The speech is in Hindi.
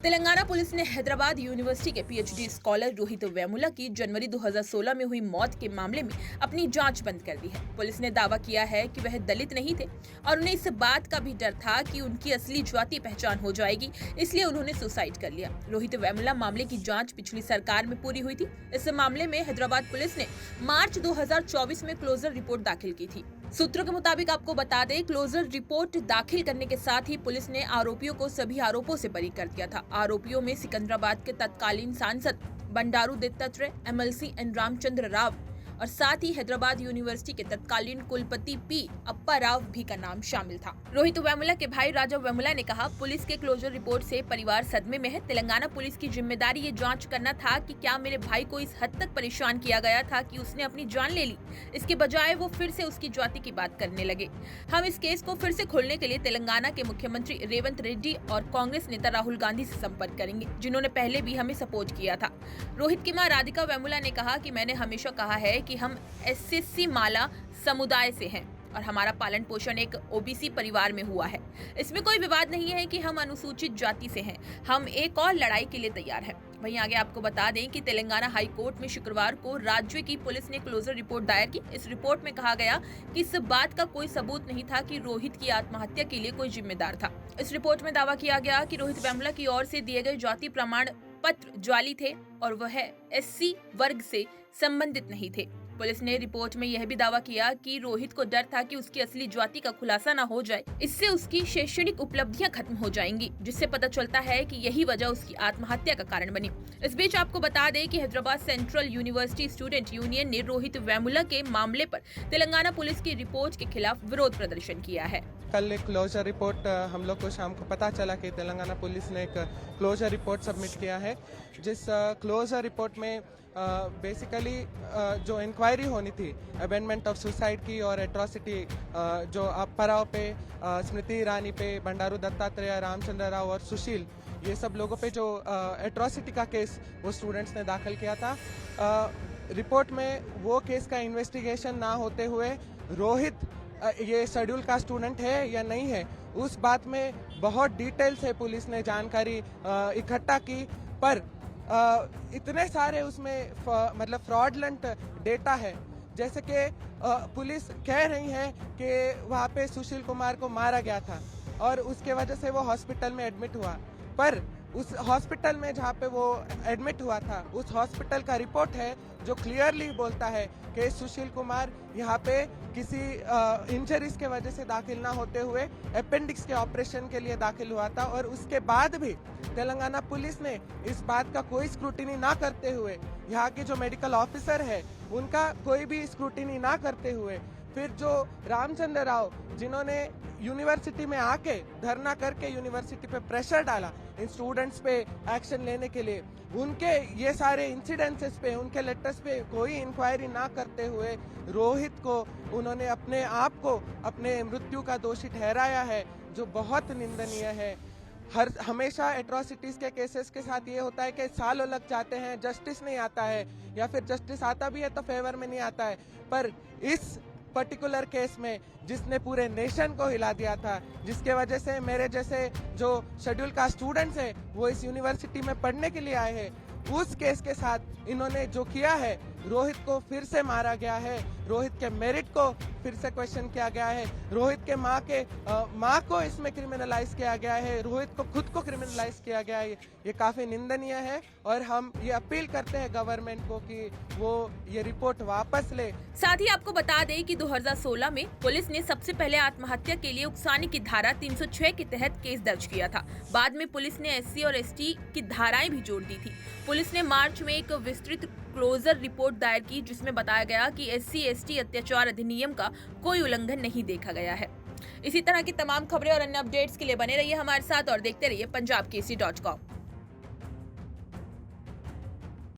तेलंगाना पुलिस ने हैदराबाद यूनिवर्सिटी के पीएचडी स्कॉलर रोहित वेमुला की जनवरी 2016 में हुई मौत के मामले में अपनी जांच बंद कर दी है। पुलिस ने दावा किया है कि वह दलित नहीं थे और उन्हें इस बात का भी डर था कि उनकी असली जाति पहचान हो जाएगी, इसलिए उन्होंने सुसाइड कर लिया। रोहित वेमुला मामले की जांच पिछली सरकार में पूरी हुई थी। इस मामले में हैदराबाद पुलिस ने मार्च 2024 में क्लोजर रिपोर्ट दाखिल की थी। सूत्रों के मुताबिक आपको बता दें, क्लोजर रिपोर्ट दाखिल करने के साथ ही पुलिस ने आरोपियों को सभी आरोपों से बरी कर दिया था। आरोपियों में सिकंदराबाद के तत्कालीन सांसद बंडारू दत्तात्रेय, एमएलसी एन रामचंद्र राव और साथ ही हैदराबाद यूनिवर्सिटी के तत्कालीन कुलपति पी अप्पा राव भी का नाम शामिल था। रोहित वेमुला के भाई राजा वेमुला ने कहा, पुलिस के क्लोजर रिपोर्ट से परिवार सदमे में है। तेलंगाना पुलिस की जिम्मेदारी ये जांच करना था कि क्या मेरे भाई को इस हद तक परेशान किया गया था कि उसने अपनी जान ले ली। इसके बजाय वो फिर से उसकी जाति की बात करने लगे। हम इस केस को फिर से खोलने के लिए तेलंगाना के मुख्यमंत्री रेवंत रेड्डी और कांग्रेस नेता राहुल गांधी से संपर्क करेंगे, जिन्होंने पहले भी हमें सपोर्ट किया था। रोहित की मां राधिका वेमुला ने कहा कि मैंने हमेशा कहा है कि हम एससी माला समुदाय से हैं और हमारा पालन पोषण एक ओबीसी परिवार में हुआ है। इसमें कोई विवाद नहीं है कि हम अनुसूचित जाति से हैं। हम एक और लड़ाई के लिए तैयार हैं। वहीं आगे आपको बता दें कि तेलंगाना हाई कोर्ट में शुक्रवार को राज्य की पुलिस ने क्लोजर रिपोर्ट दायर की। इस रिपोर्ट में कहा गया कि इस बात का कोई सबूत नहीं था कि रोहित की आत्महत्या के लिए कोई जिम्मेदार था। इस रिपोर्ट में दावा किया गया कि रोहित वेमुला की ओर से दिए गए जाति प्रमाण पत्र जाली थे और वह एससी वर्ग से संबंधित नहीं थे। पुलिस ने रिपोर्ट में यह भी दावा किया कि रोहित को डर था कि उसकी असली जाति का खुलासा न हो जाए, इससे उसकी शैक्षणिक उपलब्धियां खत्म हो जाएंगी, जिससे पता चलता है कि यही वजह उसकी आत्महत्या का कारण बनी। इस बीच आपको बता दें कि Hyderabad central university student union ने रोहित वेमुला के मामले पर तेलंगाना पुलिस की रिपोर्ट के खिलाफ विरोध प्रदर्शन किया है। कल एक क्लोजर रिपोर्ट हम लोग को शाम को पता चला कि तेलंगाना पुलिस ने एक क्लोजर रिपोर्ट सबमिट किया है, जिस क्लोजर रिपोर्ट में बेसिकली जो इंक्वायरी होनी थी अबेंडमेंट ऑफ सुसाइड की और एट्रॉसिटी जो अप्पा राव पे, स्मृति ईरानी पे, बंडारू दत्तात्रेय, रामचंद्र राव और सुशील, ये सब लोगों पे जो एट्रॉसिटी का केस वो स्टूडेंट्स ने दाखिल किया था। रिपोर्ट में वो केस का इन्वेस्टिगेशन ना होते हुए रोहित ये शेड्यूल का स्टूडेंट है या नहीं है, उस बात में बहुत डिटेल से पुलिस ने जानकारी इकट्ठा की, पर इतने सारे उसमें मतलब फ्रॉडलेंट डेटा है। जैसे कि पुलिस कह रही है कि वहाँ पे सुशील कुमार को मारा गया था और उसके वजह से वो हॉस्पिटल में एडमिट हुआ, पर उस हॉस्पिटल में जहाँ पे वो एडमिट हुआ था उस हॉस्पिटल का रिपोर्ट है जो क्लियरली बोलता है कि सुशील कुमार यहाँ पे किसी इंजरीज के वजह से दाखिल ना होते हुए अपेंडिक्स के ऑपरेशन के लिए दाखिल हुआ था। और उसके बाद भी तेलंगाना पुलिस ने इस बात का कोई स्क्रूटिनी ना करते हुए, यहाँ के जो मेडिकल ऑफिसर है उनका कोई भी स्क्रूटिनी ना करते हुए, फिर जो रामचंद्र राव जिन्होंने यूनिवर्सिटी में आके धरना करके यूनिवर्सिटी पे प्रेशर डाला इन स्टूडेंट्स पे एक्शन लेने के लिए, उनके ये सारे इंसिडेंसेस पे, उनके लेटर्स पे कोई इंक्वायरी ना करते हुए रोहित को उन्होंने अपने आप को अपने मृत्यु का दोषी ठहराया है, जो बहुत निंदनीय है। हमेशा एट्रॉसिटीज के केसेस के साथ ये होता है कि सालों लग जाते हैं, जस्टिस नहीं आता है, या फिर जस्टिस आता भी है तो फेवर में नहीं आता है। पर इस पर्टिकुलर केस में जिसने पूरे नेशन को हिला दिया था, जिसके वजह से मेरे जैसे जो शेड्यूल कास्ट स्टूडेंट्स हैं वो इस यूनिवर्सिटी में पढ़ने के लिए आए हैं, उस केस के साथ इन्होंने जो किया है, रोहित को फिर से मारा गया है, रोहित के मेरिट को फिर से क्वेश्चन किया गया है, रोहित के माँ को इसमें क्रिमिनलाइज किया गया है, रोहित को खुद को क्रिमिनलाइज किया गया है। ये काफी निंदनीय है और हम ये अपील करते हैं गवर्नमेंट को कि वो ये रिपोर्ट वापस ले। साथ ही आपको बता दें कि 2016 में पुलिस ने सबसे पहले आत्महत्या के लिए उकसाने की धारा 306 के तहत केस दर्ज किया था। बाद में पुलिस ने एससी और एसटी की धाराएं भी जोड़ दी थी। पुलिस ने मार्च में एक विस्तृत क्लोजर रिपोर्ट दायर की, जिसमें बताया गया कि एससी एसटी अत्याचार अधिनियम का कोई उल्लंघन नहीं देखा गया है। इसी तरह की तमाम खबरें और अन्य अपडेट्स के लिए बने रहिए हमारे साथ और देखते रहिए punjabkesi.com।